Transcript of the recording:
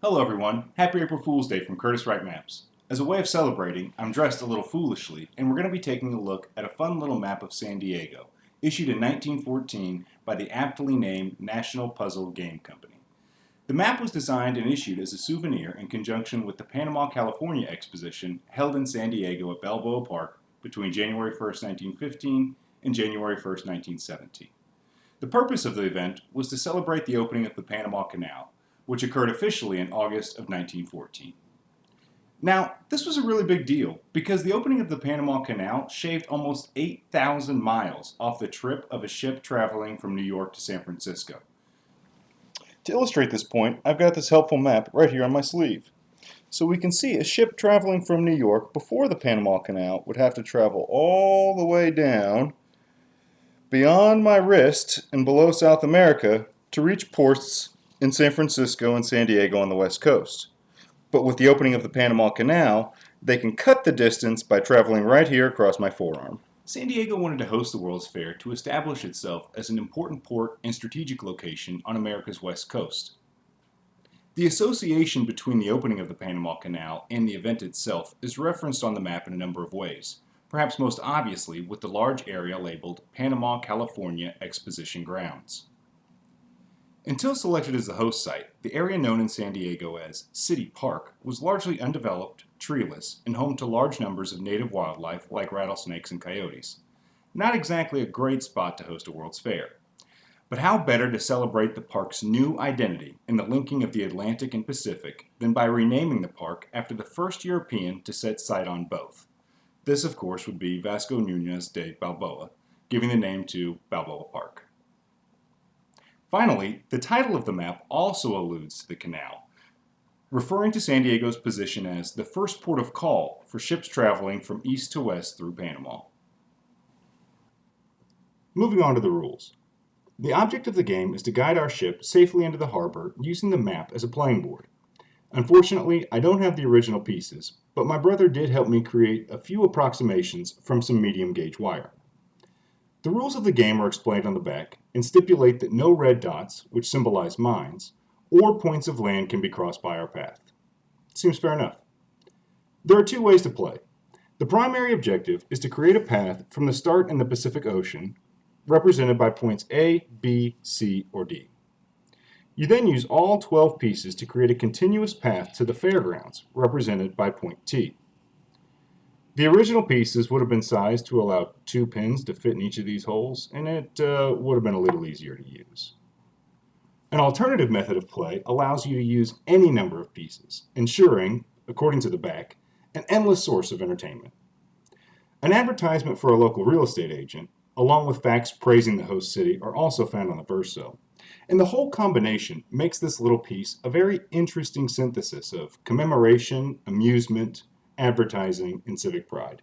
Hello everyone, happy April Fool's Day from Curtis Wright Maps. As a way of celebrating, I'm dressed a little foolishly, and we're going to be taking a look at a fun little map of San Diego, issued in 1914 by the aptly named National Puzzle Game Company. The map was designed and issued as a souvenir in conjunction with the Panama, California exposition held in San Diego at Balboa Park between January 1st, 1915 and January 1st, 1917. The purpose of the event was to celebrate the opening of the Panama Canal, which occurred officially in August of 1914. Now, this was a really big deal because the opening of the Panama Canal shaved almost 8,000 miles off the trip of a ship traveling from New York to San Francisco. To illustrate this point, I've got this helpful map right here on my sleeve. So we can see a ship traveling from New York before the Panama Canal would have to travel all the way down beyond my wrist and below South America to reach ports in San Francisco and San Diego on the west coast. But with the opening of the Panama Canal, they can cut the distance by traveling right here across my forearm. San Diego wanted to host the World's Fair to establish itself as an important port and strategic location on America's west coast. The association between the opening of the Panama Canal and the event itself is referenced on the map in a number of ways, perhaps most obviously with the large area labeled Panama, California Exposition Grounds. Until selected as the host site, the area known in San Diego as City Park was largely undeveloped, treeless, and home to large numbers of native wildlife like rattlesnakes and coyotes. Not exactly a great spot to host a World's Fair. But how better to celebrate the park's new identity in the linking of the Atlantic and Pacific than by renaming the park after the first European to set sight on both? This, of course, would be Vasco Núñez de Balboa, giving the name to Balboa Park. Finally, the title of the map also alludes to the canal, referring to San Diego's position as the first port of call for ships traveling from east to west through Panama. Moving on to the rules. The object of the game is to guide our ship safely into the harbor using the map as a playing board. Unfortunately, I don't have the original pieces, but my brother did help me create a few approximations from some medium gauge wire. The rules of the game are explained on the back and stipulate that no red dots, which symbolize mines, or points of land can be crossed by our path. Seems fair enough. There are two ways to play. The primary objective is to create a path from the start in the Pacific Ocean, represented by points A, B, C, or D. You then use all 12 pieces to create a continuous path to the fairgrounds, represented by point T. The original pieces would have been sized to allow 2 pins to fit in each of these holes, and it would have been a little easier to use. An alternative method of play allows you to use any number of pieces, ensuring, according to the back, an endless source of entertainment. An advertisement for a local real estate agent, along with facts praising the host city, are also found on the verso, and the whole combination makes this little piece a very interesting synthesis of commemoration, amusement, advertising, and civic pride.